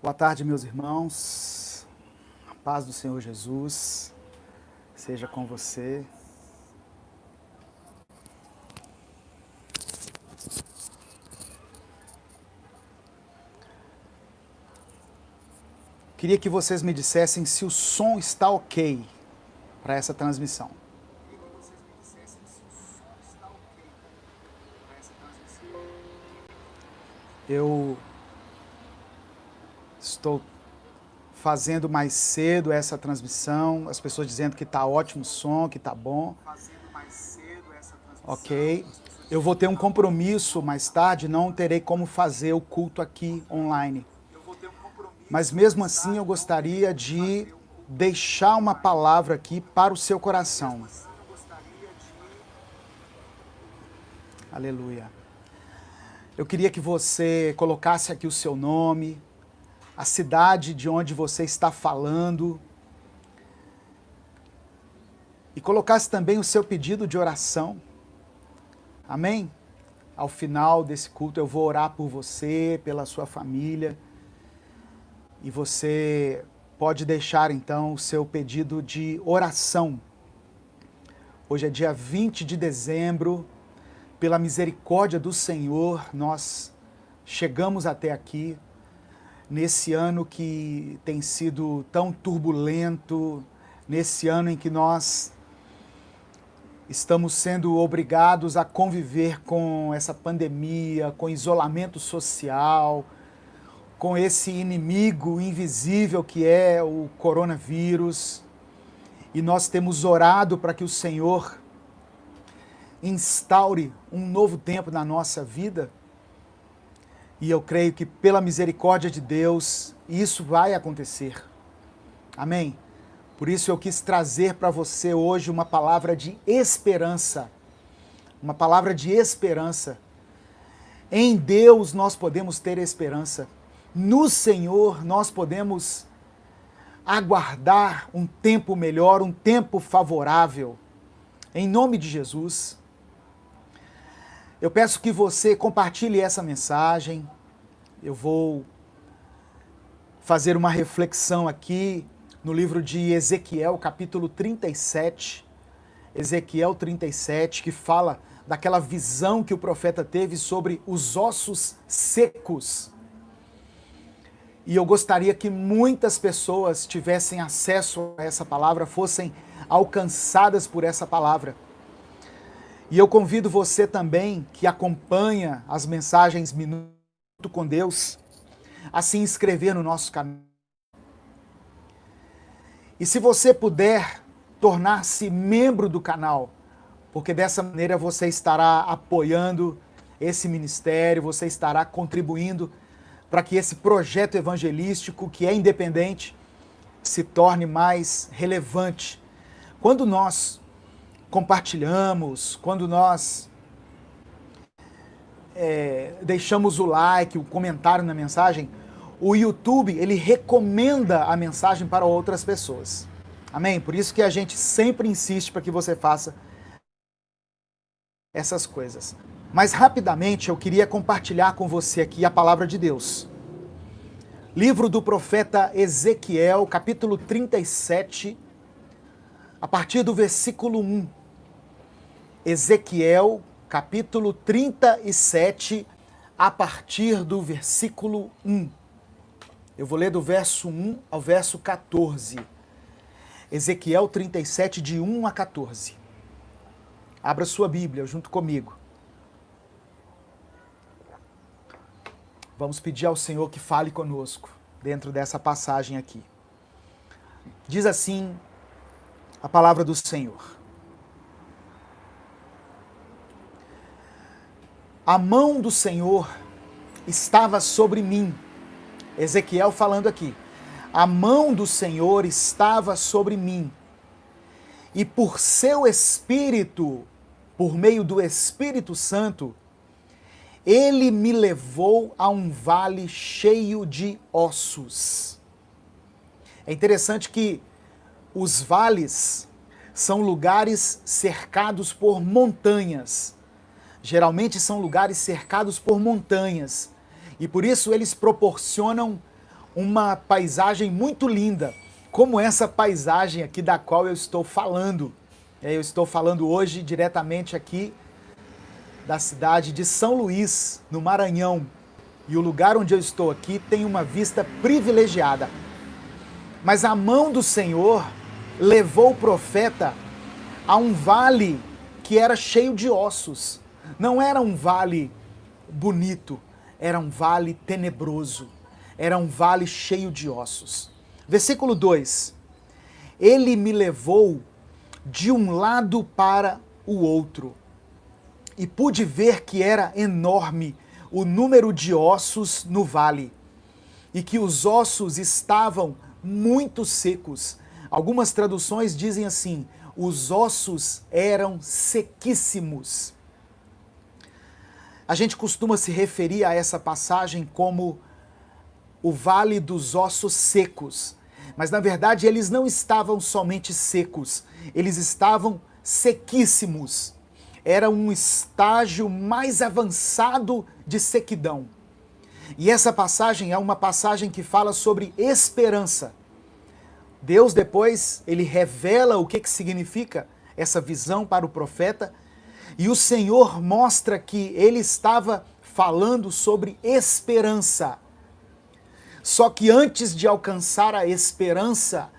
Boa tarde, meus irmãos. A paz do Senhor Jesus seja com você. Queria que vocês me dissessem se o som está ok para essa transmissão. Eu estou fazendo mais cedo essa transmissão, as pessoas dizendo que está ótimo o som, que está bom. Ok. Eu vou ter um compromisso mais tarde, não terei como fazer o culto aqui online. Mas mesmo assim eu gostaria de deixar uma palavra aqui para o seu coração. Aleluia. Eu queria que você colocasse aqui o seu nome, a cidade de onde você está falando, e colocasse também o seu pedido de oração. Amém? Ao final desse culto eu vou orar por você, pela sua família, e você pode deixar então o seu pedido de oração. Hoje é dia 20 de dezembro, pela misericórdia do Senhor, nós chegamos até aqui, nesse ano que tem sido tão turbulento, nesse ano em que nós estamos sendo obrigados a conviver com essa pandemia, com isolamento social, com esse inimigo invisível que é o coronavírus. E nós temos orado para que o Senhor instaure um novo tempo na nossa vida. E eu creio que pela misericórdia de Deus, isso vai acontecer. Amém? Por isso eu quis trazer para você hoje uma palavra de esperança. Uma palavra de esperança. Em Deus nós podemos ter esperança. No Senhor nós podemos aguardar um tempo melhor, um tempo favorável. Em nome de Jesus. Eu peço que você compartilhe essa mensagem. Eu vou fazer uma reflexão aqui no livro de Ezequiel, capítulo 37. Ezequiel 37, que fala daquela visão que o profeta teve sobre os ossos secos. E eu gostaria que muitas pessoas tivessem acesso a essa palavra, fossem alcançadas por essa palavra. E eu convido você também, que acompanha as mensagens Minuto com Deus, a se inscrever no nosso canal. E se você puder tornar-se membro do canal, porque dessa maneira você estará apoiando esse ministério, você estará contribuindo para que esse projeto evangelístico, que é independente, se torne mais relevante. Quando nós compartilhamos, quando nós deixamos o like, o comentário na mensagem, o YouTube, ele recomenda a mensagem para outras pessoas. Amém? Por isso que a gente sempre insiste para que você faça essas coisas. Mas rapidamente eu queria compartilhar com você aqui a palavra de Deus. Livro do profeta Ezequiel, capítulo 37, a partir do versículo 1. Ezequiel, capítulo 37, a partir do versículo 1. Eu vou ler do verso 1 ao verso 14. Ezequiel 37, de 1 a 14. Abra sua Bíblia junto comigo. Vamos pedir ao Senhor que fale conosco dentro dessa passagem aqui. Diz assim a palavra do Senhor. A mão do Senhor estava sobre mim. Ezequiel falando aqui. A mão do Senhor estava sobre mim. E por seu Espírito, por meio do Espírito Santo, ele me levou a um vale cheio de ossos. É interessante que os vales são lugares cercados por montanhas. Geralmente são lugares cercados por montanhas. E por isso eles proporcionam uma paisagem muito linda, como essa paisagem aqui da qual eu estou falando. Eu estou falando hoje diretamente aqui da cidade de São Luís, no Maranhão. E o lugar onde eu estou aqui tem uma vista privilegiada. Mas a mão do Senhor levou o profeta a um vale que era cheio de ossos. Não era um vale bonito, era um vale tenebroso. Era um vale cheio de ossos. Versículo 2. Ele me levou de um lado para o outro, e pude ver que era enorme o número de ossos no vale, e que os ossos estavam muito secos. Algumas traduções dizem assim: os ossos eram sequíssimos. A gente costuma se referir a essa passagem como o vale dos ossos secos. Mas na verdade eles não estavam somente secos, eles estavam sequíssimos. Era um estágio mais avançado de sequidão. E essa passagem é uma passagem que fala sobre esperança. Deus depois, ele revela o que significa essa visão para o profeta, e o Senhor mostra que ele estava falando sobre esperança. Só que antes de alcançar a esperança,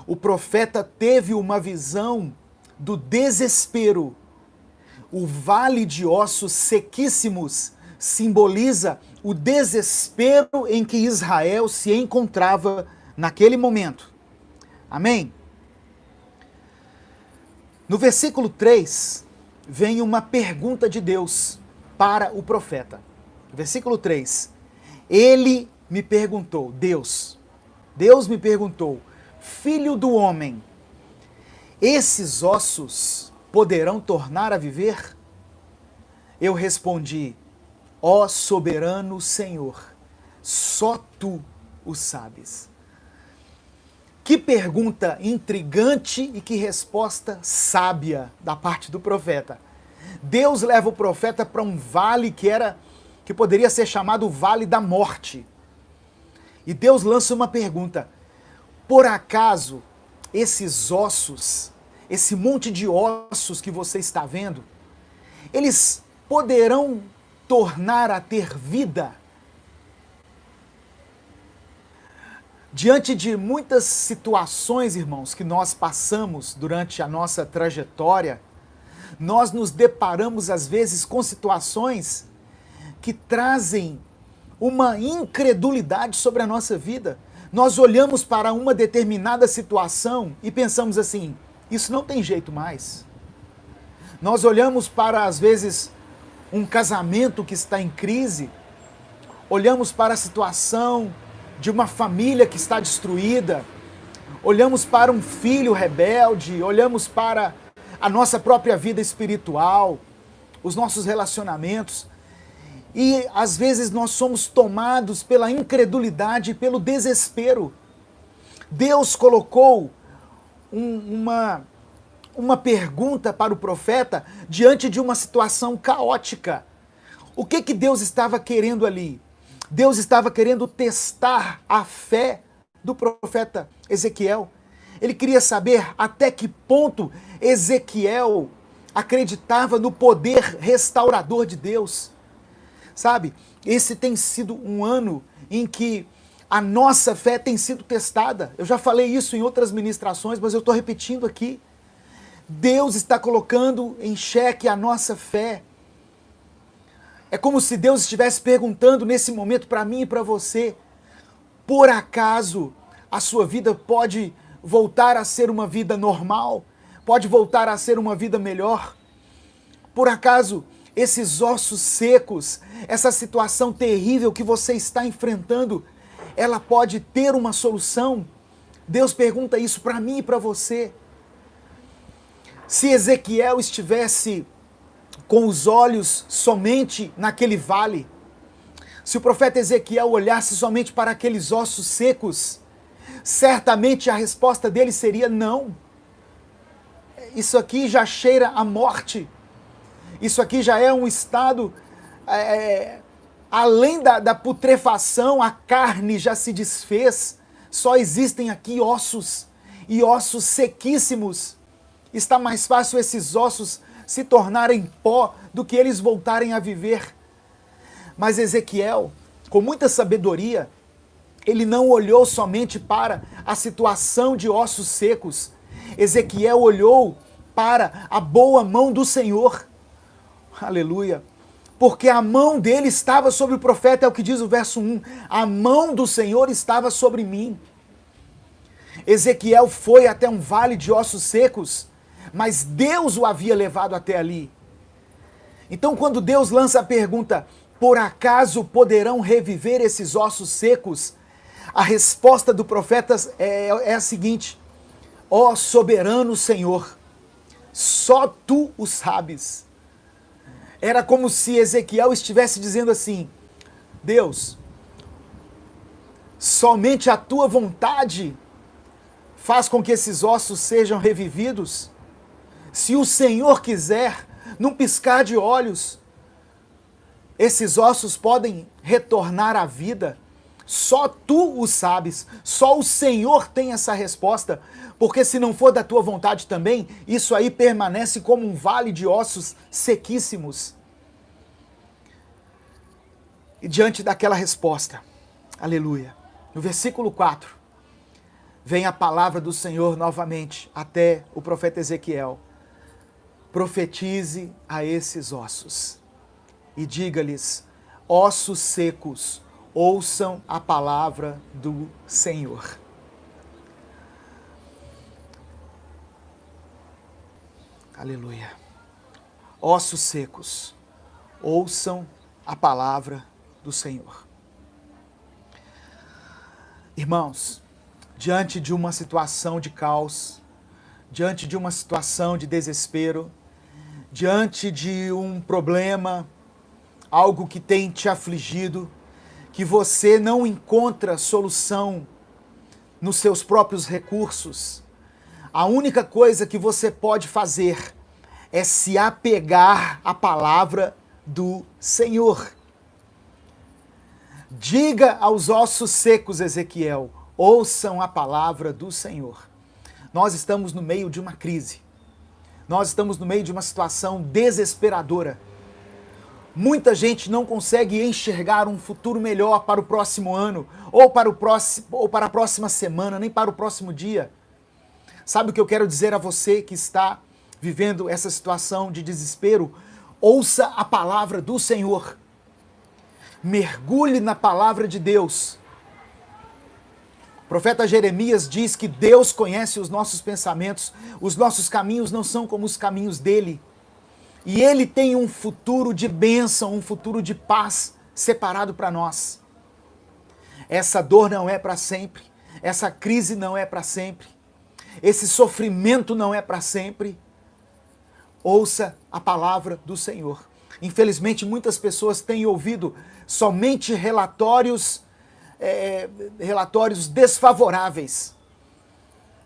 o profeta teve uma visão do desespero. O vale de ossos sequíssimos simboliza o desespero em que Israel se encontrava naquele momento. Amém? No versículo 3, vem uma pergunta de Deus para o profeta. Versículo 3. Ele me perguntou, Deus me perguntou: filho do homem, esses ossos poderão tornar a viver? Eu respondi: ó soberano Senhor, só tu o sabes. Que pergunta intrigante e que resposta sábia da parte do profeta. Deus leva o profeta para um vale que poderia ser chamado o Vale da Morte. E Deus lança uma pergunta: por acaso esses ossos, esse monte de ossos que você está vendo, eles poderão tornar a ter vida? Diante de muitas situações, irmãos, que nós passamos durante a nossa trajetória, nós nos deparamos às vezes com situações que trazem uma incredulidade sobre a nossa vida. Nós olhamos para uma determinada situação e pensamos assim: isso não tem jeito mais. Nós olhamos para, às vezes, um casamento que está em crise, olhamos para a situação de uma família que está destruída, olhamos para um filho rebelde, olhamos para a nossa própria vida espiritual, os nossos relacionamentos, e às vezes nós somos tomados pela incredulidade e pelo desespero. Deus colocou uma pergunta para o profeta diante de uma situação caótica. O que Deus estava querendo ali? Deus estava querendo testar a fé do profeta Ezequiel. Ele queria saber até que ponto Ezequiel acreditava no poder restaurador de Deus. Sabe, esse tem sido um ano em que a nossa fé tem sido testada. Eu já falei isso em outras ministrações, mas eu estou repetindo aqui. Deus está colocando em xeque a nossa fé. É como se Deus estivesse perguntando nesse momento para mim e para você: por acaso a sua vida pode voltar a ser uma vida normal? Pode voltar a ser uma vida melhor? Por acaso esses ossos secos, essa situação terrível que você está enfrentando, ela pode ter uma solução? Deus pergunta isso para mim e para você. Se Ezequiel estivesse com os olhos somente naquele vale, se o profeta Ezequiel olhasse somente para aqueles ossos secos, certamente a resposta dele seria não. Isso aqui já cheira a morte. Isso aqui já é um estado além da putrefação, a carne já se desfez, só existem aqui ossos, e ossos sequíssimos. Está mais fácil esses ossos se tornarem pó do que eles voltarem a viver. Mas Ezequiel, com muita sabedoria, ele não olhou somente para a situação de ossos secos. Ezequiel olhou para a boa mão do Senhor. Aleluia. Porque a mão dele estava sobre o profeta, é o que diz o verso 1. A mão do Senhor estava sobre mim. Ezequiel foi até um vale de ossos secos, mas Deus o havia levado até ali. Então, quando Deus lança a pergunta, por acaso poderão reviver esses ossos secos? A resposta do profeta é a seguinte: ó soberano Senhor, só tu o sabes. Era como se Ezequiel estivesse dizendo assim: Deus, somente a tua vontade faz com que esses ossos sejam revividos. Se o Senhor quiser, num piscar de olhos, esses ossos podem retornar à vida. Só tu o sabes, só o Senhor tem essa resposta, porque se não for da tua vontade também, isso aí permanece como um vale de ossos sequíssimos. E diante daquela resposta, aleluia, no versículo 4, vem a palavra do Senhor novamente até o profeta Ezequiel. Profetize a esses ossos e diga-lhes: ossos secos, ouçam a palavra do Senhor. Aleluia. Ossos secos, ouçam a palavra do Senhor. Irmãos, diante de uma situação de caos, diante de uma situação de desespero, diante de um problema, algo que tem te afligido, que você não encontra solução nos seus próprios recursos, a única coisa que você pode fazer é se apegar à palavra do Senhor. Diga aos ossos secos, Ezequiel, ouçam a palavra do Senhor. Nós estamos no meio de uma crise. Nós estamos no meio de uma situação desesperadora. Muita gente não consegue enxergar um futuro melhor para o próximo ano, ou para a próxima semana, nem para o próximo dia. Sabe o que eu quero dizer a você que está vivendo essa situação de desespero? Ouça a palavra do Senhor. Mergulhe na palavra de Deus. O profeta Jeremias diz que Deus conhece os nossos pensamentos, os nossos caminhos não são como os caminhos dele. E ele tem um futuro de bênção, um futuro de paz separado para nós. Essa dor não é para sempre, essa crise não é para sempre, esse sofrimento não é para sempre. Ouça a palavra do Senhor. Infelizmente, muitas pessoas têm ouvido somente relatórios desfavoráveis,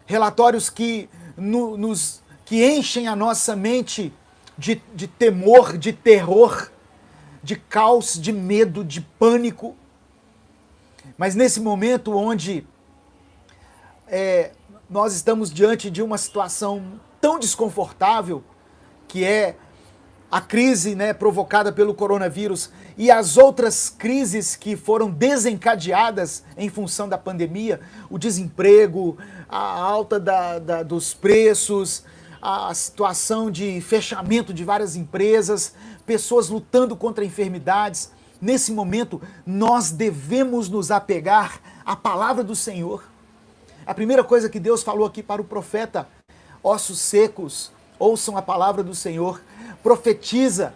relatórios que enchem a nossa mente de temor, de terror, de caos, de medo, de pânico. Mas nesse momento onde nós estamos diante de uma situação tão desconfortável, que é a crise provocada pelo coronavírus e as outras crises que foram desencadeadas em função da pandemia, o desemprego, a alta dos preços, a situação de fechamento de várias empresas, pessoas lutando contra enfermidades. Nesse momento, nós devemos nos apegar à palavra do Senhor. A primeira coisa que Deus falou aqui para o profeta: ossos secos, ouçam a palavra do Senhor. Profetiza,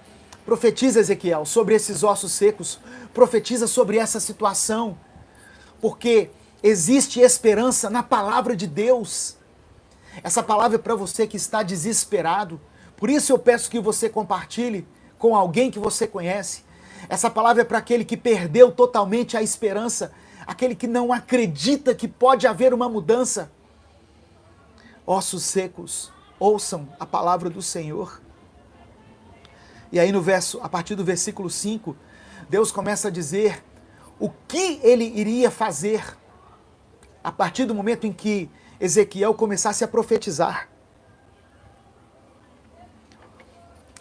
Ezequiel, sobre esses ossos secos, profetiza sobre essa situação, porque existe esperança na palavra de Deus. Essa palavra é para você que está desesperado, por isso eu peço que você compartilhe com alguém que você conhece. Essa palavra é para aquele que perdeu totalmente a esperança, aquele que não acredita que pode haver uma mudança. Ossos secos, ouçam a palavra do Senhor. E aí a partir do versículo 5, Deus começa a dizer o que ele iria fazer a partir do momento em que Ezequiel começasse a profetizar.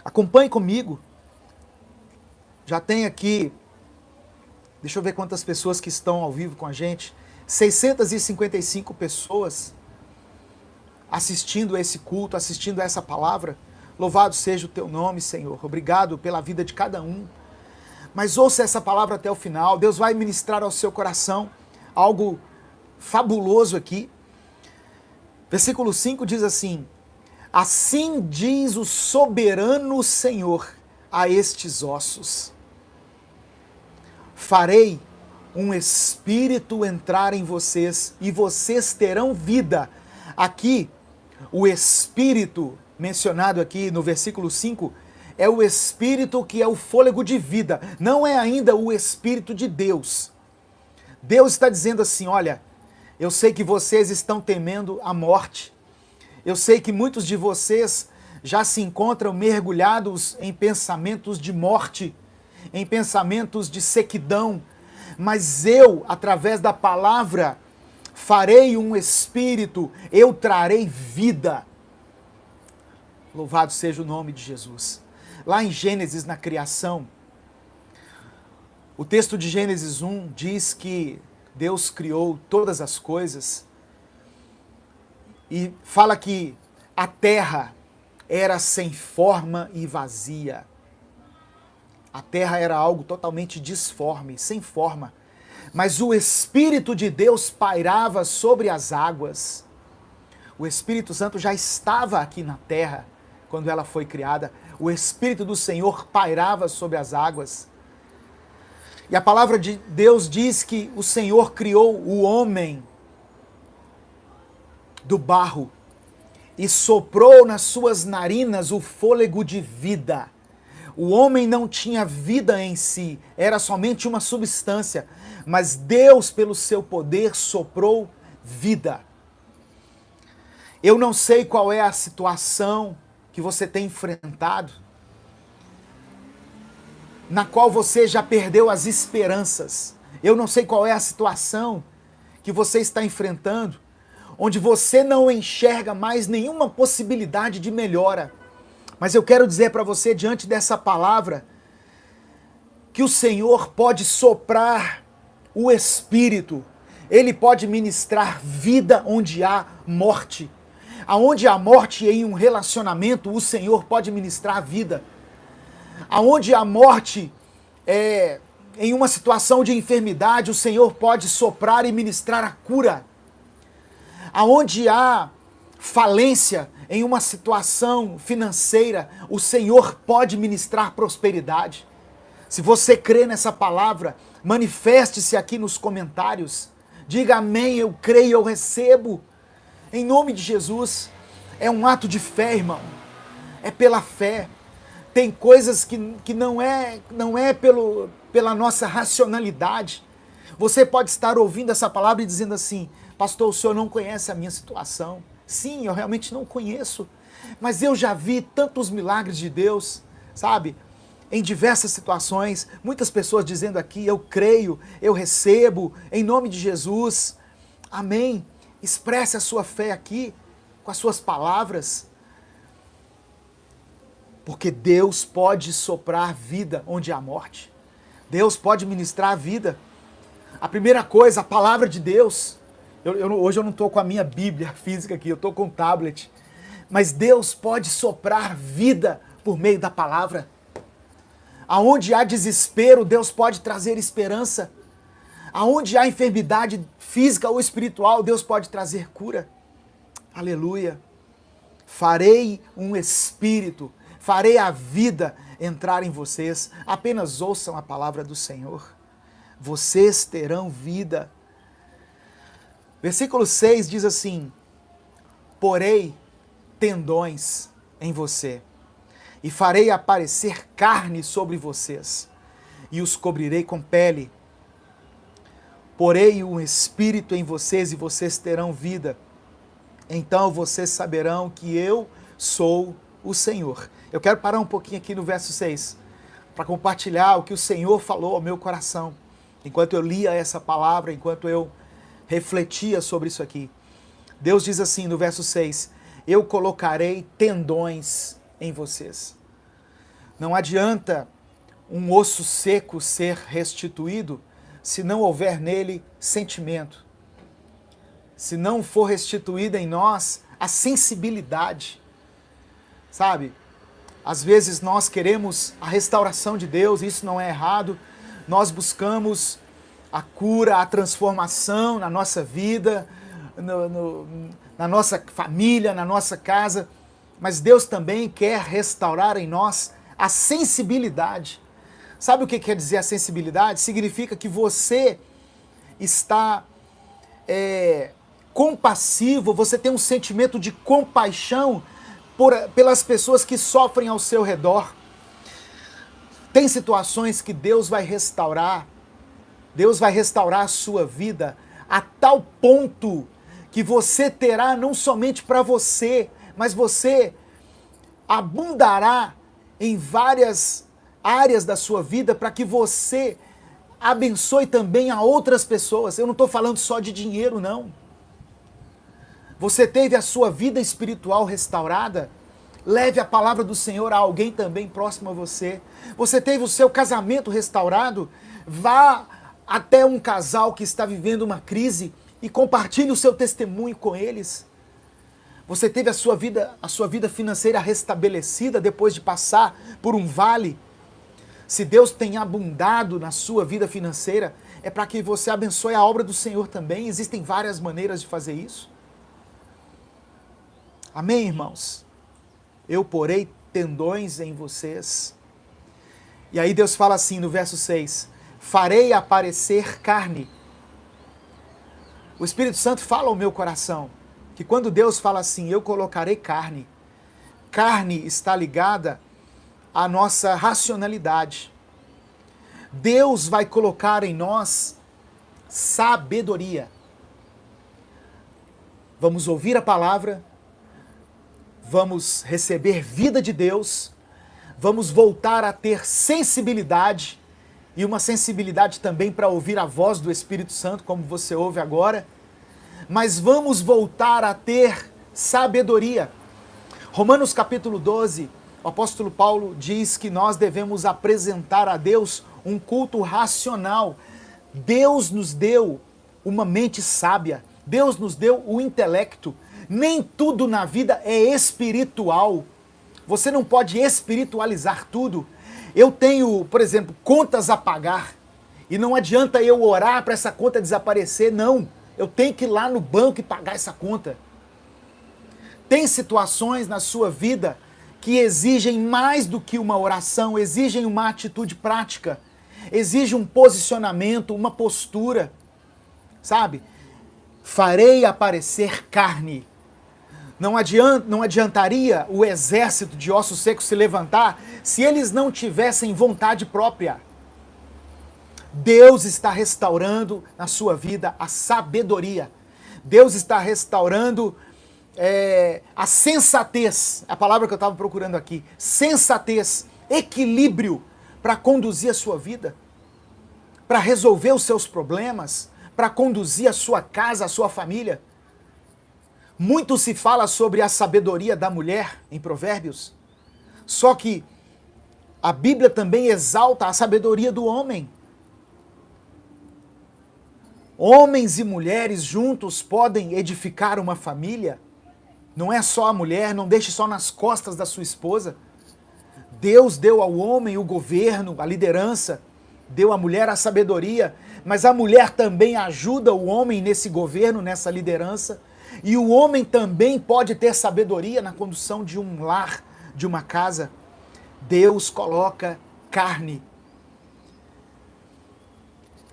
Acompanhe comigo. Já tem aqui, deixa eu ver quantas pessoas que estão ao vivo com a gente. 655 pessoas assistindo a esse culto, assistindo a essa palavra. Louvado seja o teu nome, Senhor. Obrigado pela vida de cada um. Mas ouça essa palavra até o final. Deus vai ministrar ao seu coração algo fabuloso aqui. Versículo 5 diz assim: assim diz o soberano Senhor a estes ossos: farei um espírito entrar em vocês e vocês terão vida. Aqui, o espírito mencionado aqui no versículo 5 é o espírito que é o fôlego de vida, não é ainda o espírito de Deus. Deus está dizendo assim: olha, eu sei que vocês estão temendo a morte, eu sei que muitos de vocês já se encontram mergulhados em pensamentos de morte, em pensamentos de sequidão, mas eu, através da palavra, farei um espírito, eu trarei vida. Louvado seja o nome de Jesus. Lá em Gênesis, na criação, o texto de Gênesis 1 diz que Deus criou todas as coisas e fala que a terra era sem forma e vazia. A terra era algo totalmente disforme, sem forma. Mas o Espírito de Deus pairava sobre as águas. O Espírito Santo já estava aqui na terra quando ela foi criada. O Espírito do Senhor pairava sobre as águas. E a palavra de Deus diz que o Senhor criou o homem do barro e soprou nas suas narinas o fôlego de vida. O homem não tinha vida em si, era somente uma substância, mas Deus, pelo seu poder, soprou vida. Eu não sei qual é a situação que você tem enfrentado, na qual você já perdeu as esperanças. Eu não sei qual é a situação que você está enfrentando, onde você não enxerga mais nenhuma possibilidade de melhora. Mas eu quero dizer para você, diante dessa palavra, que o Senhor pode soprar o Espírito, Ele pode ministrar vida onde há morte. Aonde há morte em um relacionamento, o Senhor pode ministrar vida. Aonde há morte em uma situação de enfermidade, o Senhor pode soprar e ministrar a cura. Aonde há falência em uma situação financeira, o Senhor pode ministrar prosperidade. Se você crê nessa palavra, manifeste-se aqui nos comentários. Diga amém, eu creio, eu recebo. Em nome de Jesus. É um ato de fé, irmão. É pela fé. Tem coisas que não é pela nossa racionalidade. Você pode estar ouvindo essa palavra e dizendo assim: pastor, o senhor não conhece a minha situação. Sim, eu realmente não conheço, mas eu já vi tantos milagres de Deus, sabe? Em diversas situações, muitas pessoas dizendo aqui: eu creio, eu recebo, em nome de Jesus. Amém. Expresse a sua fé aqui, com as suas palavras. Porque Deus pode soprar vida onde há morte. Deus pode ministrar a vida. A primeira coisa, a palavra de Deus. Hoje eu não estou com a minha Bíblia física aqui, eu estou com o tablet. Mas Deus pode soprar vida por meio da palavra. Aonde há desespero, Deus pode trazer esperança. Aonde há enfermidade física ou espiritual, Deus pode trazer cura. Aleluia. Farei um espírito, farei a vida entrar em vocês. Apenas ouçam a palavra do Senhor. Vocês terão vida. Versículo 6 diz assim: porei tendões em você, e farei aparecer carne sobre vocês, e os cobrirei com pele. Porei um espírito em vocês, e vocês terão vida. Então vocês saberão que eu sou o Senhor. Eu quero parar um pouquinho aqui no verso 6. para compartilhar o que o Senhor falou ao meu coração, enquanto eu lia essa palavra, enquanto eu refletia sobre isso aqui. Deus diz assim no verso 6, eu colocarei tendões em vocês. Não adianta um osso seco ser restituído se não houver nele sentimento. Se não for restituída em nós a sensibilidade. Sabe? Às vezes nós queremos a restauração de Deus, isso não é errado. Nós buscamos a cura, a transformação na nossa vida, na nossa família, na nossa casa. Mas Deus também quer restaurar em nós a sensibilidade. Sabe o que quer dizer a sensibilidade? Significa que você está compassivo, você tem um sentimento de compaixão pelas pessoas que sofrem ao seu redor. Tem situações que Deus vai restaurar a sua vida a tal ponto que você terá não somente para você, mas você abundará em várias áreas da sua vida para que você abençoe também a outras pessoas. Eu não estou falando só de dinheiro, não. Você teve a sua vida espiritual restaurada? Leve a palavra do Senhor a alguém também próximo a você. Você teve o seu casamento restaurado? Vá até um casal que está vivendo uma crise e compartilhe o seu testemunho com eles. Você teve a sua vida financeira restabelecida depois de passar por um vale? Se Deus tem abundado na sua vida financeira, é para que você abençoe a obra do Senhor também. Existem várias maneiras de fazer isso. Amém, irmãos? Eu porei tendões em vocês. E aí Deus fala assim no verso 6, farei aparecer carne. O Espírito Santo fala ao meu coração, que quando Deus fala assim, eu colocarei carne, carne está ligada à nossa racionalidade. Deus vai colocar em nós sabedoria. Vamos ouvir a palavra, vamos receber vida de Deus, vamos voltar a ter sensibilidade, e uma sensibilidade também para ouvir a voz do Espírito Santo, como você ouve agora, mas vamos voltar a ter sabedoria. Romanos capítulo 12, o apóstolo Paulo diz que nós devemos apresentar a Deus um culto racional. Deus nos deu uma mente sábia, Deus nos deu o intelecto. Nem tudo na vida é espiritual. Você não pode espiritualizar tudo. Eu tenho, por exemplo, contas a pagar e não adianta eu orar para essa conta desaparecer, não. Eu tenho que ir lá no banco e pagar essa conta. Tem situações na sua vida que exigem mais do que uma oração, exigem uma atitude prática, exigem um posicionamento, uma postura, sabe? Farei aparecer carne. Não adiantaria o exército de ossos secos se levantar se eles não tivessem vontade própria. Deus está restaurando na sua vida a sabedoria. Deus está restaurando a sensatez, a palavra que eu estava procurando aqui. Sensatez, equilíbrio para conduzir a sua vida, para resolver os seus problemas, para conduzir a sua casa, a sua família. Muito se fala sobre a sabedoria da mulher em Provérbios, só que a Bíblia também exalta a sabedoria do homem. Homens e mulheres juntos podem edificar uma família. Não é só a mulher, não deixe só nas costas da sua esposa. Deus deu ao homem o governo, a liderança, deu à mulher a sabedoria, mas a mulher também ajuda o homem nesse governo, nessa liderança. E o homem também pode ter sabedoria na condução de um lar, de uma casa. Deus coloca carne.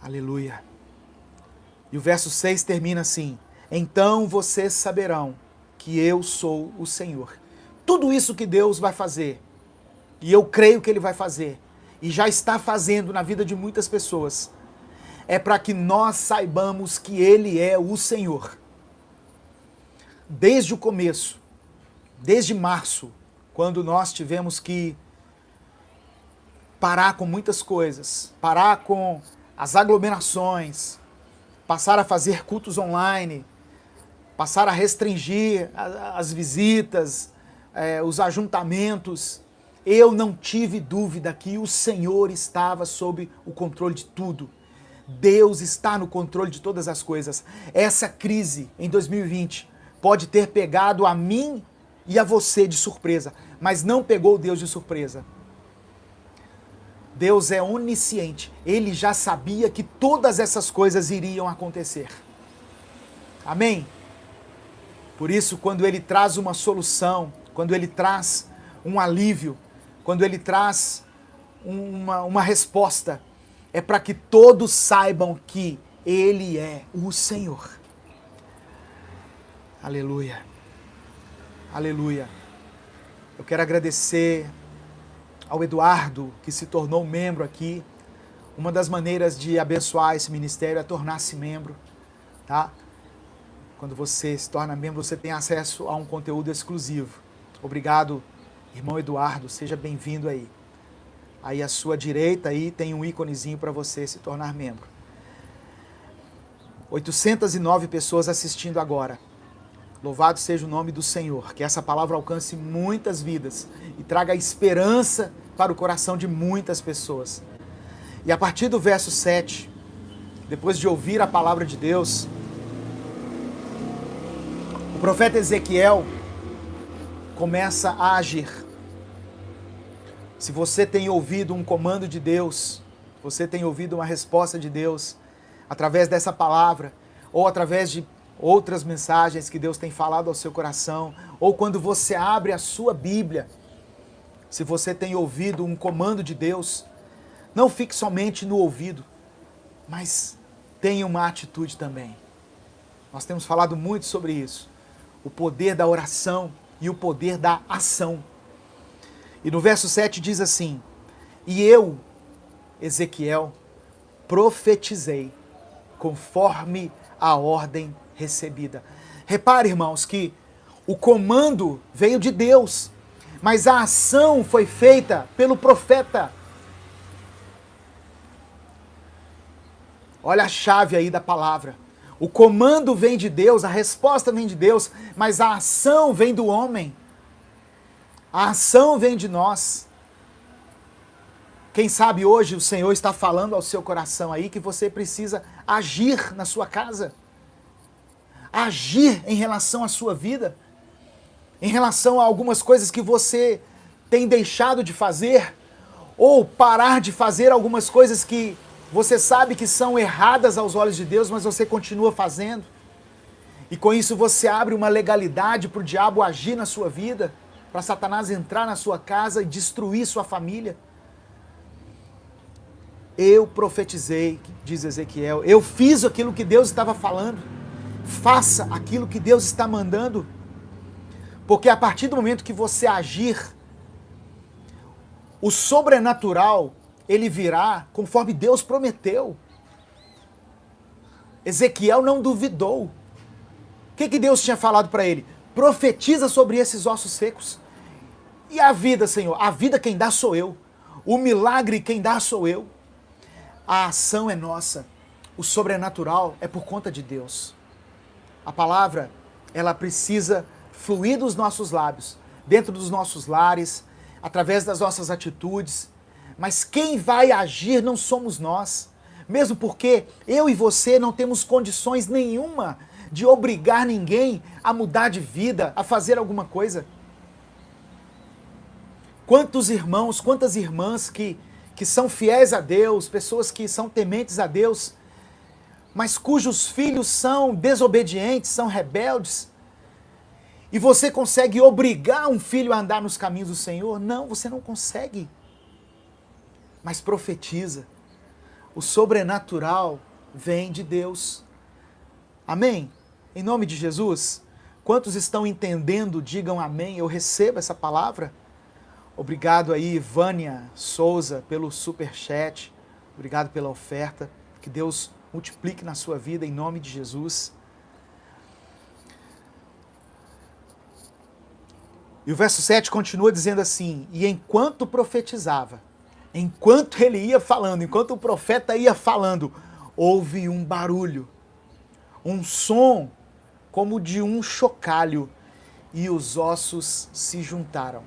Aleluia. E o verso 6 termina assim: então vocês saberão que eu sou o Senhor. Tudo isso que Deus vai fazer, e eu creio que Ele vai fazer, e já está fazendo na vida de muitas pessoas, é para que nós saibamos que Ele é o Senhor. Desde o começo, desde março, quando nós tivemos que parar com muitas coisas, parar com as aglomerações, passar a fazer cultos online, passar a restringir as visitas, os ajuntamentos, eu não tive dúvida que o Senhor estava sob o controle de tudo. Deus está no controle de todas as coisas. Essa crise em 2020 pode ter pegado a mim e a você de surpresa, mas não pegou Deus de surpresa. Deus é onisciente. Ele já sabia que todas essas coisas iriam acontecer. Amém? Por isso, quando Ele traz uma solução, quando Ele traz um alívio, quando Ele traz uma resposta, é para que todos saibam que Ele é o Senhor. Aleluia. Aleluia. Eu quero agradecer ao Eduardo, que se tornou membro aqui. Uma das maneiras de abençoar esse ministério é tornar-se membro, tá? Quando você se torna membro, você tem acesso a um conteúdo exclusivo. Obrigado, irmão Eduardo, seja bem-vindo aí. Aí à sua direita aí tem um íconezinho para você se tornar membro. 809 pessoas assistindo agora. Louvado seja o nome do Senhor, que essa palavra alcance muitas vidas e traga esperança para o coração de muitas pessoas. E a partir do verso 7, depois de ouvir a palavra de Deus, o profeta Ezequiel começa a agir. Se você tem ouvido um comando de Deus, você tem ouvido uma resposta de Deus, através dessa palavra, ou através de outras mensagens que Deus tem falado ao seu coração, ou quando você abre a sua Bíblia, se você tem ouvido um comando de Deus, não fique somente no ouvido, mas tenha uma atitude também. Nós temos falado muito sobre isso, o poder da oração e o poder da ação. E no verso 7 diz assim: e eu, Ezequiel, profetizei conforme a ordem recebida. Repare, irmãos, que o comando veio de Deus, mas a ação foi feita pelo profeta. Olha a chave aí da palavra. O comando vem de Deus, a resposta vem de Deus, mas a ação vem do homem. A ação vem de nós. Quem sabe hoje o Senhor está falando ao seu coração aí que você precisa agir na sua casa. Agir em relação à sua vida, em relação a algumas coisas que você tem deixado de fazer, ou parar de fazer algumas coisas que você sabe que são erradas aos olhos de Deus, mas você continua fazendo. E com isso você abre uma legalidade para o diabo agir na sua vida, para Satanás entrar na sua casa e destruir sua família. Eu profetizei, diz Ezequiel, eu fiz aquilo que Deus estava falando. Faça aquilo que Deus está mandando, porque a partir do momento que você agir, o sobrenatural, ele virá conforme Deus prometeu. Ezequiel não duvidou. O que Deus tinha falado para ele? Profetiza sobre esses ossos secos. E a vida, Senhor? A vida quem dá sou eu. O milagre quem dá sou eu. A ação é nossa. O sobrenatural é por conta de Deus. A palavra, ela precisa fluir dos nossos lábios, dentro dos nossos lares, através das nossas atitudes. Mas quem vai agir não somos nós. Mesmo porque eu e você não temos condições nenhuma de obrigar ninguém a mudar de vida, a fazer alguma coisa. Quantos irmãos, quantas irmãs que são fiéis a Deus, pessoas que são tementes a Deus, mas cujos filhos são desobedientes, são rebeldes, e você consegue obrigar um filho a andar nos caminhos do Senhor? Não, você não consegue. Mas profetiza. O sobrenatural vem de Deus. Amém? Em nome de Jesus, quantos estão entendendo, digam amém. Eu recebo essa palavra. Obrigado aí, Vânia Souza, pelo superchat. Obrigado pela oferta. Que Deus multiplique na sua vida, em nome de Jesus. E o verso 7 continua dizendo assim: e enquanto profetizava, Enquanto ele ia falando, enquanto o profeta ia falando, houve um barulho, um som como de um chocalho, e os ossos se juntaram,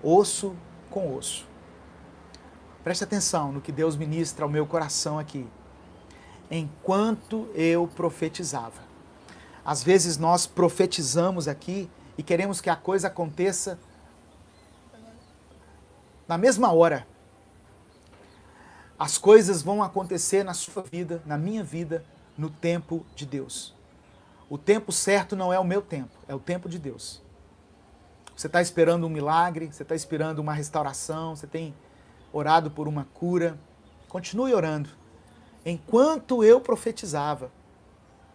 osso com osso. Preste atenção no que Deus ministra ao meu coração aqui. Enquanto eu profetizava. Às vezes nós profetizamos aqui e queremos que a coisa aconteça na mesma hora. As coisas vão acontecer na sua vida, na minha vida, no tempo de Deus. O tempo certo não é o meu tempo, é o tempo de Deus. Você está esperando um milagre, você está esperando uma restauração, você tem orado por uma cura. Continue orando. Enquanto eu profetizava.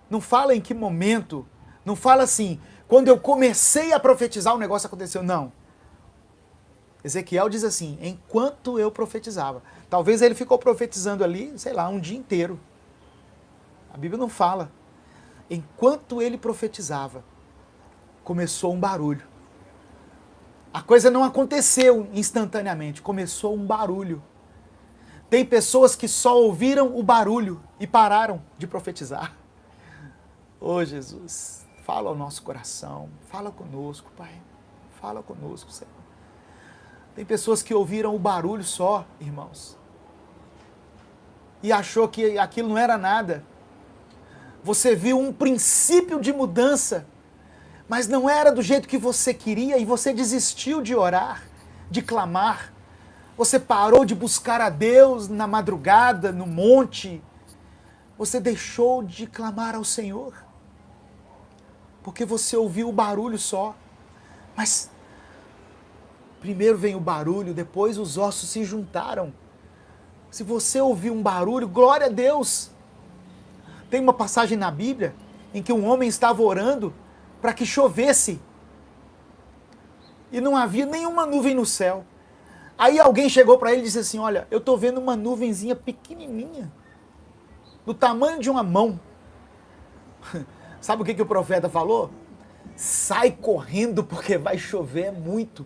Não fala em que momento, não fala assim, quando eu comecei a profetizar o negócio aconteceu, não. Ezequiel diz assim, enquanto eu profetizava. Talvez ele ficou profetizando ali, sei lá, um dia inteiro. A Bíblia não fala. Enquanto ele profetizava, começou um barulho. A coisa não aconteceu instantaneamente, começou um barulho. Tem pessoas que só ouviram o barulho e pararam de profetizar. Ô Jesus, fala ao nosso coração, fala conosco, Pai. Fala conosco, Senhor. Tem pessoas que ouviram o barulho só, irmãos, e achou que aquilo não era nada. Você viu um princípio de mudança, mas não era do jeito que você queria e você desistiu de orar, de clamar. Você parou de buscar a Deus na madrugada, no monte. Você deixou de clamar ao Senhor, porque você ouviu o barulho só. Mas primeiro vem o barulho, depois os ossos se juntaram. Se você ouviu um barulho, glória a Deus. Tem uma passagem na Bíblia em que um homem estava orando para que chovesse. E não havia nenhuma nuvem no céu. Aí alguém chegou para ele e disse assim, olha, eu estou vendo uma nuvenzinha pequenininha, do tamanho de uma mão. Sabe o que o profeta falou? Sai correndo porque vai chover muito.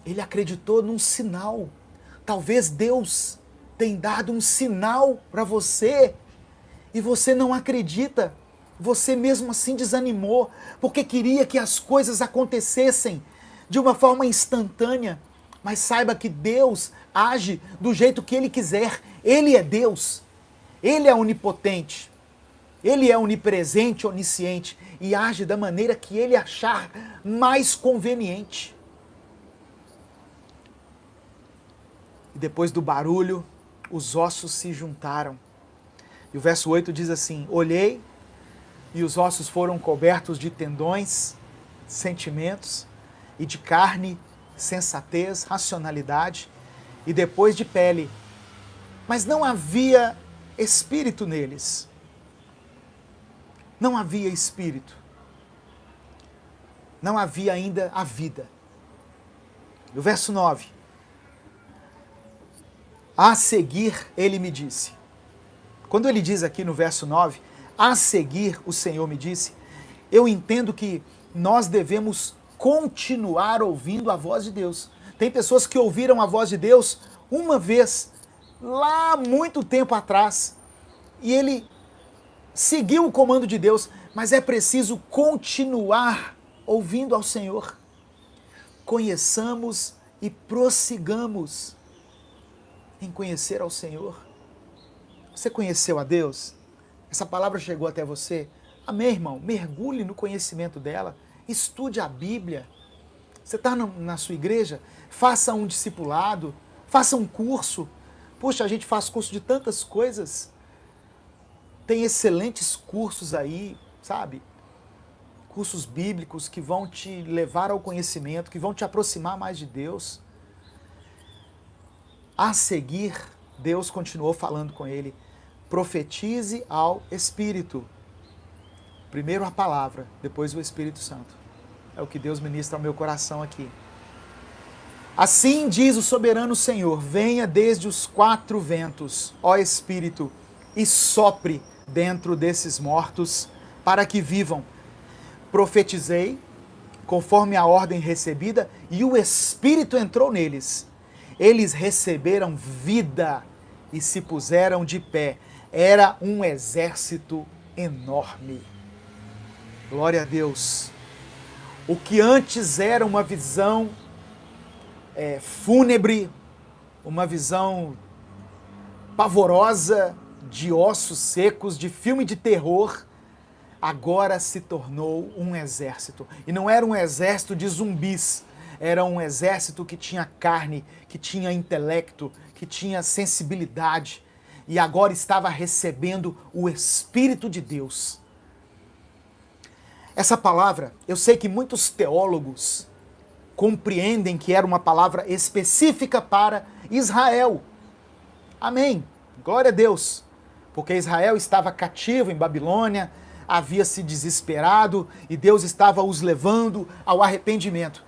Ele acreditou num sinal. Talvez Deus tenha dado um sinal para você e você não acredita. Você mesmo assim desanimou porque queria que as coisas acontecessem de uma forma instantânea. Mas saiba que Deus age do jeito que Ele quiser. Ele é Deus. Ele é onipotente. Ele é onipresente, onisciente. E age da maneira que Ele achar mais conveniente. E depois do barulho, os ossos se juntaram. E o verso 8 diz assim, olhei e os ossos foram cobertos de tendões, sentimentos e de carne, sensatez, racionalidade e depois de pele. Mas não havia espírito neles. Não havia espírito. Não havia ainda a vida. E o verso 9. A seguir, ele me disse. Quando ele diz aqui no verso 9, a seguir o Senhor me disse, eu entendo que nós devemos continuar ouvindo a voz de Deus. Tem pessoas que ouviram a voz de Deus uma vez, lá muito tempo atrás, e ele seguiu o comando de Deus, mas é preciso continuar ouvindo ao Senhor. Conheçamos e prossigamos em conhecer ao Senhor. Você conheceu a Deus? Essa palavra chegou até você? Amém, irmão? Mergulhe no conhecimento dela. Estude a Bíblia. Você está na sua igreja? Faça um discipulado. Faça um curso. Puxa, a gente faz curso de tantas coisas. Tem excelentes cursos aí, sabe? Cursos bíblicos que vão te levar ao conhecimento, que vão te aproximar mais de Deus. A seguir, Deus continuou falando com ele. Profetize ao Espírito. Primeiro a palavra, depois o Espírito Santo. É o que Deus ministra ao meu coração aqui. Assim diz o soberano Senhor, venha desde os quatro ventos, ó Espírito, e sopre dentro desses mortos, para que vivam. Profetizei, conforme a ordem recebida, e o Espírito entrou neles. eles receberam vida e se puseram de pé. Era um exército enorme. Glória a Deus. O que antes era uma visão fúnebre, uma visão pavorosa, de ossos secos, de filme de terror, agora se tornou um exército. E não era um exército de zumbis, era um exército que tinha carne, que tinha intelecto, que tinha sensibilidade, e agora estava recebendo o Espírito de Deus. Essa palavra, eu sei que muitos teólogos compreendem que era uma palavra específica para Israel. Amém. Glória a Deus. Porque Israel estava cativo em Babilônia, havia se desesperado e Deus estava os levando ao arrependimento.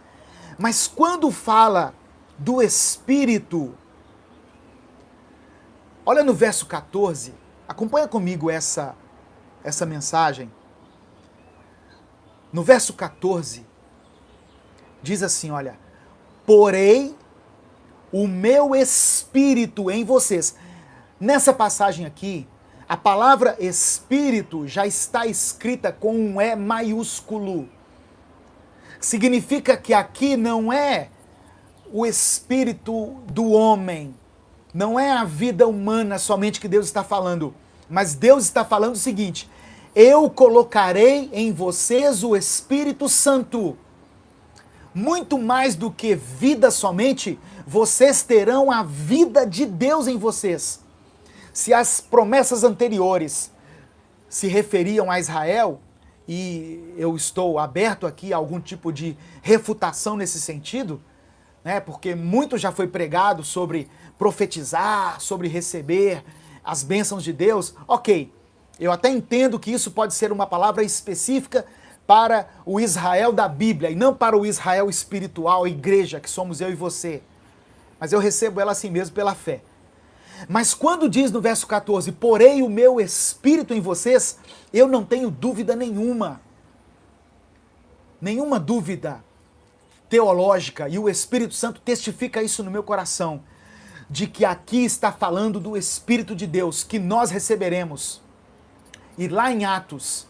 Mas quando fala do Espírito, olha no verso 14, acompanha comigo essa mensagem. No verso 14, diz assim, olha, porém o meu Espírito em vocês. Nessa passagem aqui, a palavra Espírito já está escrita com um E maiúsculo. Significa que aqui não é o espírito do homem, não é a vida humana somente que Deus está falando, mas Deus está falando o seguinte: eu colocarei em vocês o Espírito Santo. Muito mais do que vida somente, vocês terão a vida de Deus em vocês. Se as promessas anteriores se referiam a Israel, e eu estou aberto aqui a algum tipo de refutação nesse sentido, né, porque muito já foi pregado sobre profetizar, sobre receber as bênçãos de Deus. Ok, eu até entendo que isso pode ser uma palavra específica para o Israel da Bíblia e não para o Israel espiritual, a igreja, que somos eu e você. Mas eu recebo ela assim mesmo pela fé. Mas quando diz no verso 14, porém o meu Espírito em vocês, eu não tenho dúvida nenhuma dúvida teológica, e o Espírito Santo testifica isso no meu coração, de que aqui está falando do Espírito de Deus, que nós receberemos. E lá em Atos,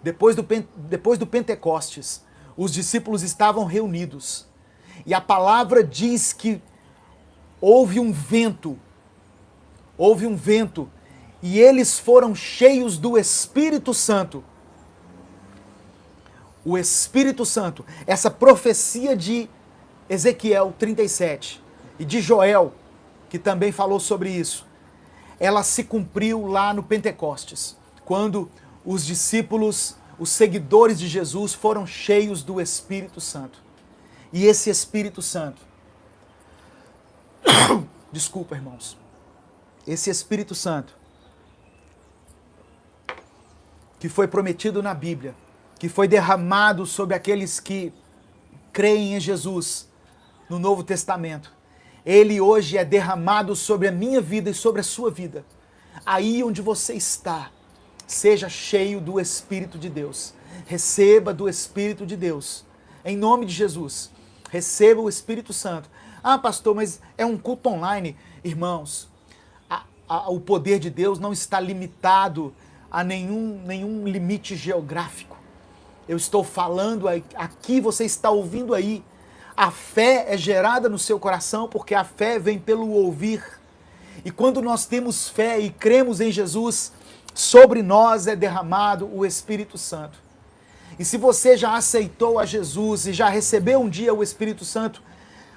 depois do Pentecostes, os discípulos estavam reunidos, e a palavra diz que houve um vento, e eles foram cheios do Espírito Santo. O Espírito Santo, essa profecia de Ezequiel 37 e de Joel, que também falou sobre isso, ela se cumpriu lá no Pentecostes, quando os discípulos, os seguidores de Jesus foram cheios do Espírito Santo. E esse Espírito Santo, desculpa, irmãos, esse Espírito Santo, que foi prometido na Bíblia, que foi derramado sobre aqueles que creem em Jesus no Novo Testamento, ele hoje é derramado sobre a minha vida e sobre a sua vida. Aí onde você está, seja cheio do Espírito de Deus. Receba do Espírito de Deus. Em nome de Jesus, receba o Espírito Santo. Ah, pastor, mas é um culto online. Irmãos, o poder de Deus não está limitado a nenhum limite geográfico. Eu estou falando aqui, você está ouvindo aí. A fé é gerada no seu coração porque a fé vem pelo ouvir. E quando nós temos fé e cremos em Jesus, sobre nós é derramado o Espírito Santo. E se você já aceitou a Jesus e já recebeu um dia o Espírito Santo,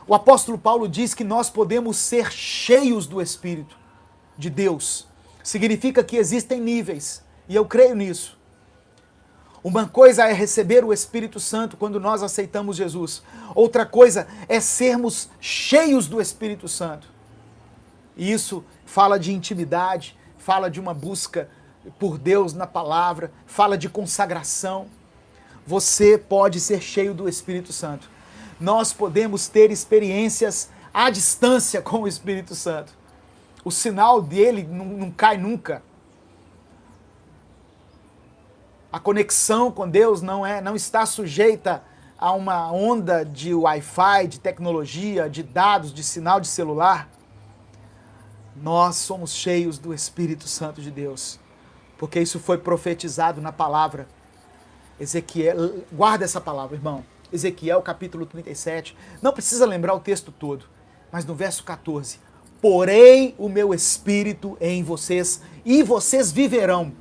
o apóstolo Paulo diz que nós podemos ser cheios do Espírito de Deus. Significa que existem níveis, e eu creio nisso. Uma coisa é receber o Espírito Santo quando nós aceitamos Jesus. Outra coisa é sermos cheios do Espírito Santo. E isso fala de intimidade, fala de uma busca por Deus na palavra, fala de consagração. Você pode ser cheio do Espírito Santo. Nós podemos ter experiências à distância com o Espírito Santo. O sinal dele não cai nunca. A conexão com Deus não está sujeita a uma onda de Wi-Fi, de tecnologia, de dados, de sinal de celular, nós somos cheios do Espírito Santo de Deus, porque isso foi profetizado na palavra. Ezequiel, guarda essa palavra, irmão. Ezequiel, capítulo 37. Não precisa lembrar o texto todo, mas no verso 14. Porei o meu Espírito em vocês e vocês viverão.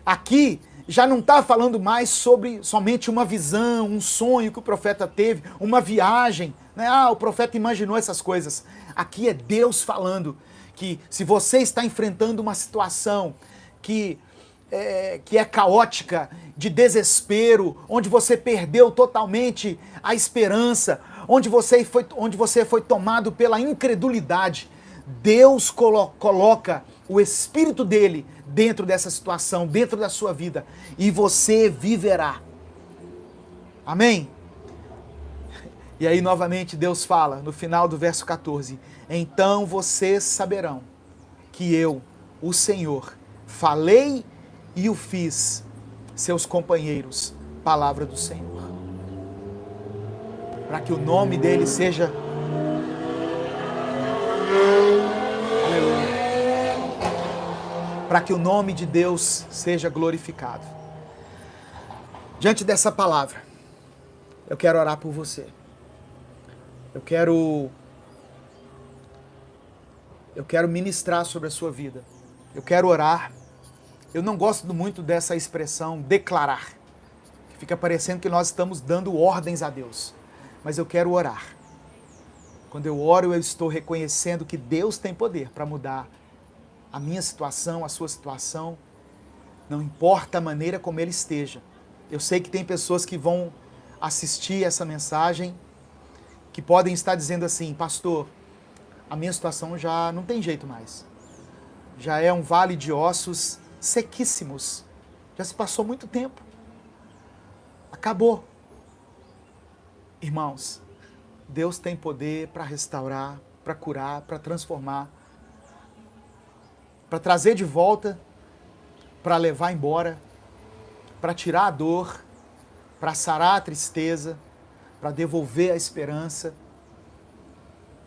Aqui já não está falando mais sobre somente uma visão, um sonho que o profeta teve, uma viagem, né? O profeta imaginou essas coisas. Aqui é Deus falando que se você está enfrentando uma situação que é caótica, de desespero, onde você perdeu totalmente a esperança, onde você foi tomado pela incredulidade, Deus coloca o Espírito dele dentro dessa situação, dentro da sua vida, e você viverá. Amém? E aí novamente Deus fala, no final do verso 14, então vocês saberão que eu, o Senhor, falei e o fiz, seus companheiros, palavra do Senhor. Para que o nome dele seja... Aleluia. Para que o nome de Deus seja glorificado. Diante dessa palavra, eu quero orar por você. Eu quero ministrar sobre a sua vida. Eu quero orar. Eu não gosto muito dessa expressão declarar, que fica parecendo que nós estamos dando ordens a Deus. Mas eu quero orar. Quando eu oro, eu estou reconhecendo que Deus tem poder para mudar a minha situação, a sua situação. Não importa a maneira como ele esteja. Eu sei que tem pessoas que vão assistir essa mensagem, que podem estar dizendo assim, pastor, a minha situação já não tem jeito mais. Já é um vale de ossos sequíssimos. Já se passou muito tempo. Acabou. Irmãos, Deus tem poder para restaurar, para curar, para transformar, para trazer de volta, para levar embora, para tirar a dor, para sarar a tristeza, para devolver a esperança,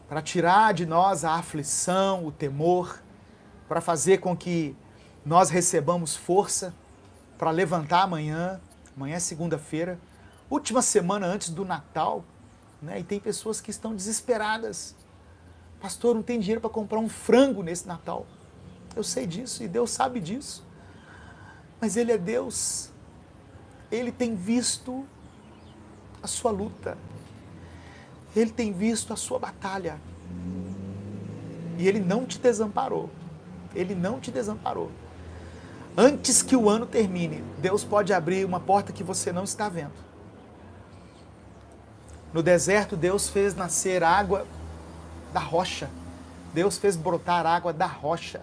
para tirar de nós a aflição, o temor, para fazer com que nós recebamos força para levantar amanhã é segunda-feira, última semana antes do Natal, né? E tem pessoas que estão desesperadas. Pastor, não tem dinheiro para comprar um frango nesse Natal. Eu sei disso e Deus sabe disso. Mas Ele é Deus. Ele tem visto a sua luta. Ele tem visto a sua batalha. E Ele não te desamparou. Ele não te desamparou. Antes que o ano termine, Deus pode abrir uma porta que você não está vendo. No deserto, Deus fez nascer água da rocha. Deus fez brotar água da rocha,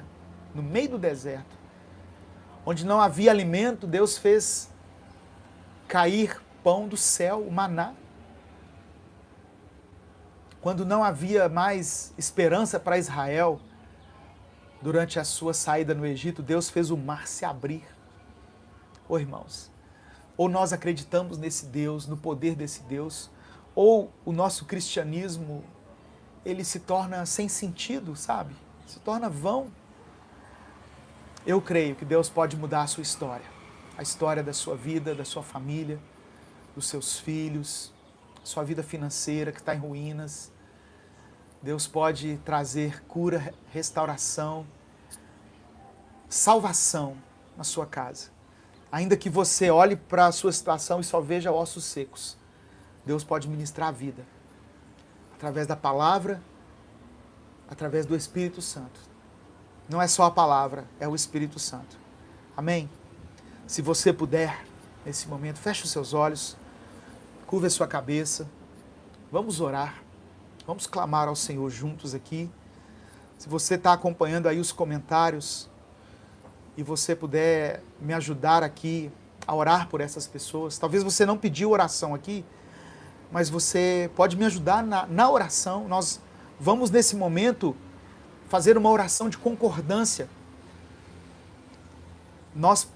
no meio do deserto. Onde não havia alimento, Deus fez cair pão do céu, o maná. Quando não havia mais esperança para Israel, durante a sua saída no Egito, Deus fez o mar se abrir. Ô irmãos, ou nós acreditamos nesse Deus, no poder desse Deus, ou o nosso cristianismo, ele se torna sem sentido, sabe? Se torna vão. Eu creio que Deus pode mudar a sua história. A história da sua vida, da sua família, dos seus filhos, sua vida financeira que está em ruínas. Deus pode trazer cura, restauração, salvação na sua casa. Ainda que você olhe para a sua situação e só veja ossos secos, Deus pode ministrar a vida. Através da palavra, através do Espírito Santo. Não é só a palavra, é o Espírito Santo. Amém? Se você puder, nesse momento, feche os seus olhos, curva a sua cabeça, vamos orar. Vamos clamar ao Senhor juntos aqui. Se você está acompanhando aí os comentários e você puder me ajudar aqui a orar por essas pessoas. Talvez você não pediu oração aqui, mas você pode me ajudar na oração. Nós vamos nesse momento fazer uma oração de concordância. Nós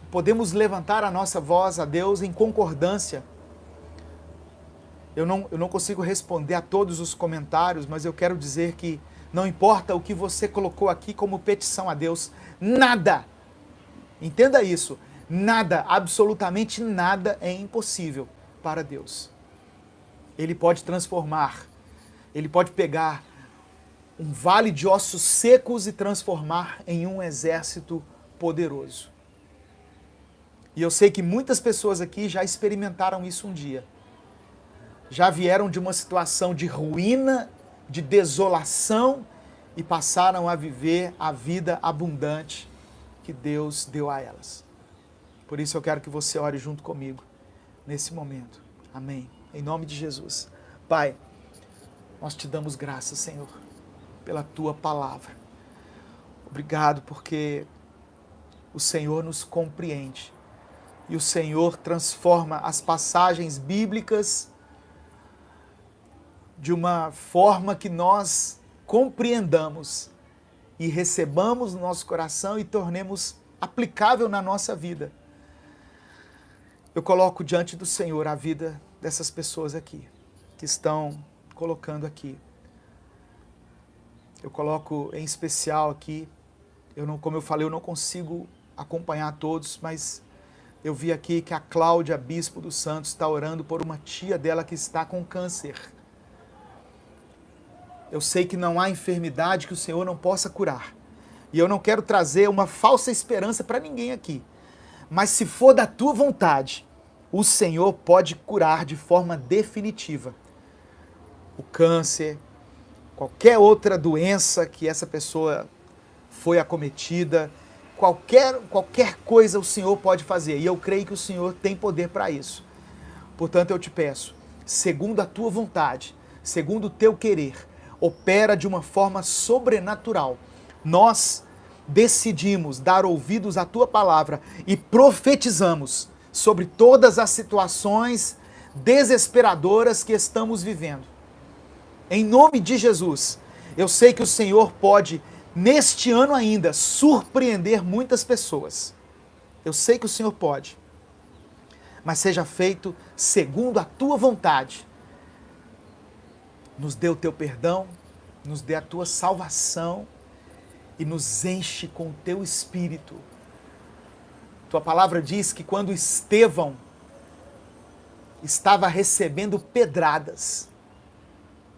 podemos levantar a nossa voz a Deus em concordância Eu não consigo responder a todos os comentários, mas eu quero dizer que não importa o que você colocou aqui como petição a Deus, nada, entenda isso, nada, absolutamente nada é impossível para Deus. Ele pode transformar, Ele pode pegar um vale de ossos secos e transformar em um exército poderoso. E eu sei que muitas pessoas aqui já experimentaram isso um dia. Já vieram de uma situação de ruína, de desolação e passaram a viver a vida abundante que Deus deu a elas. Por isso eu quero que você ore junto comigo nesse momento. Amém. Em nome de Jesus. Pai, nós te damos graças, Senhor, pela tua palavra. Obrigado porque o Senhor nos compreende e o Senhor transforma as passagens bíblicas de uma forma que nós compreendamos e recebamos no nosso coração e tornemos aplicável na nossa vida. Eu coloco diante do Senhor a vida dessas pessoas aqui, que estão colocando aqui. Eu coloco em especial aqui, como eu falei, eu não consigo acompanhar todos, mas eu vi aqui que a Cláudia, bispo dos Santos, está orando por uma tia dela que está com câncer. Eu sei que não há enfermidade que o Senhor não possa curar. E eu não quero trazer uma falsa esperança para ninguém aqui. Mas se for da tua vontade, o Senhor pode curar de forma definitiva o câncer, qualquer outra doença que essa pessoa foi acometida, qualquer coisa o Senhor pode fazer. E eu creio que o Senhor tem poder para isso. Portanto, eu te peço, segundo a tua vontade, segundo o teu querer, opera de uma forma sobrenatural. Nós decidimos dar ouvidos à tua palavra e profetizamos sobre todas as situações desesperadoras que estamos vivendo. Em nome de Jesus, eu sei que o Senhor pode, neste ano ainda, surpreender muitas pessoas. Eu sei que o Senhor pode. Mas seja feito segundo a tua vontade. Nos dê o teu perdão, nos dê a tua salvação e nos enche com o teu espírito. Tua palavra diz que quando Estevão estava recebendo pedradas,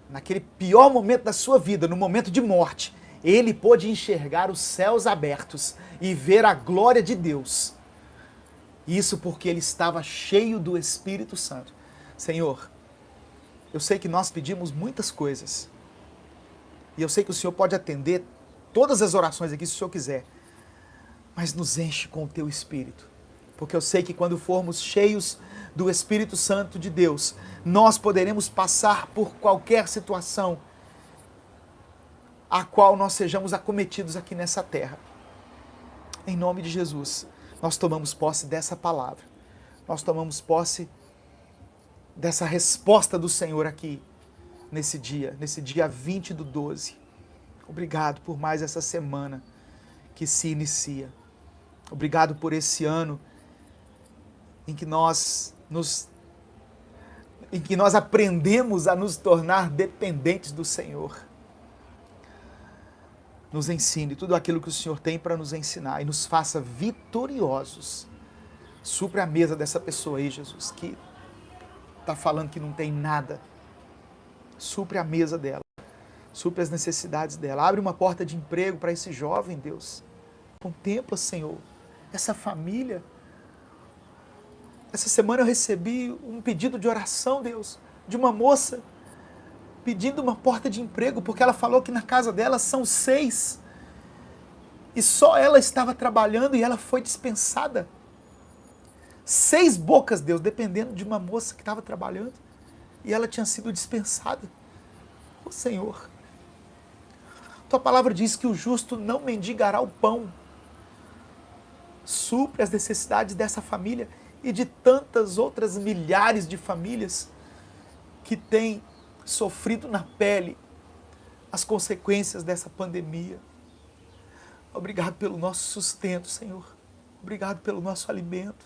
naquele pior momento da sua vida, no momento de morte, ele pôde enxergar os céus abertos e ver a glória de Deus. Isso porque ele estava cheio do Espírito Santo. Senhor, eu sei que nós pedimos muitas coisas. E eu sei que o Senhor pode atender todas as orações aqui se o Senhor quiser. Mas nos enche com o teu Espírito. Porque eu sei que quando formos cheios do Espírito Santo de Deus, nós poderemos passar por qualquer situação a qual nós sejamos acometidos aqui nessa terra. Em nome de Jesus, nós tomamos posse dessa palavra. Nós tomamos posse dessa resposta do Senhor aqui, nesse dia 20/12. Obrigado por mais essa semana que se inicia. Obrigado por esse ano em que nós aprendemos a nos tornar dependentes do Senhor. Nos ensine tudo aquilo que o Senhor tem para nos ensinar e nos faça vitoriosos. Supre a mesa dessa pessoa aí, Jesus, que está falando que não tem nada. Supre a mesa dela. Supre as necessidades dela. Abre uma porta de emprego para esse jovem, Deus. Contempla, Senhor, essa família. Essa semana eu recebi um pedido de oração, Deus, de uma moça pedindo uma porta de emprego, porque ela falou que na casa dela são 6 e só ela estava trabalhando e ela foi dispensada. 6 bocas, Deus, dependendo de uma moça que estava trabalhando e ela tinha sido dispensada. Ô Senhor, tua palavra diz que o justo não mendigará o pão. Supre as necessidades dessa família e de tantas outras milhares de famílias que têm sofrido na pele as consequências dessa pandemia. Obrigado pelo nosso sustento, Senhor. Obrigado pelo nosso alimento.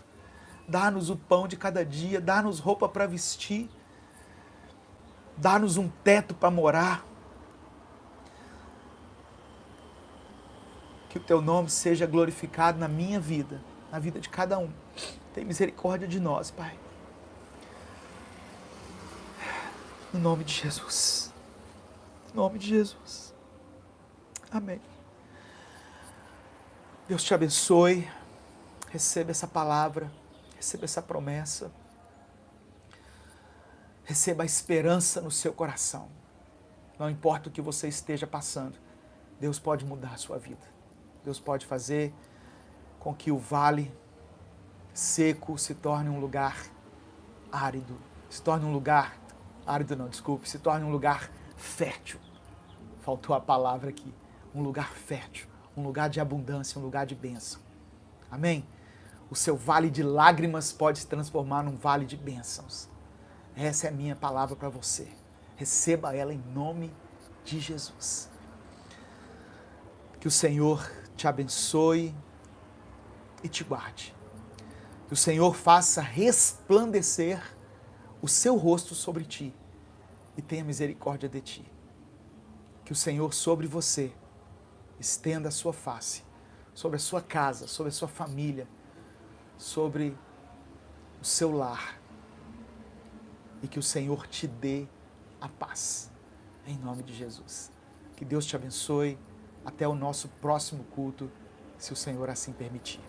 Dá-nos o pão de cada dia, dá-nos roupa para vestir. Dá-nos um teto para morar. Que o teu nome seja glorificado na minha vida, na vida de cada um. Tem misericórdia de nós, Pai. No nome de Jesus. No nome de Jesus. Amém. Deus te abençoe. Receba essa palavra. Receba essa promessa. Receba a esperança no seu coração. Não importa o que você esteja passando, Deus pode mudar a sua vida. Deus pode fazer com que o vale seco se torne um lugar árido. Se torne um lugar... Árido não, desculpe. Se torne um lugar fértil. Faltou a palavra aqui. Um lugar fértil. Um lugar de abundância, um lugar de bênção. Amém? O seu vale de lágrimas pode se transformar num vale de bênçãos. Essa é a minha palavra para você. Receba ela em nome de Jesus. Que o Senhor te abençoe e te guarde. Que o Senhor faça resplandecer o seu rosto sobre ti e tenha misericórdia de ti. Que o Senhor sobre você estenda a sua face, sobre a sua casa, sobre a sua família, sobre o seu lar. E que o Senhor te dê a paz. Em nome de Jesus. Que Deus te abençoe. Até o nosso próximo culto, se o Senhor assim permitir.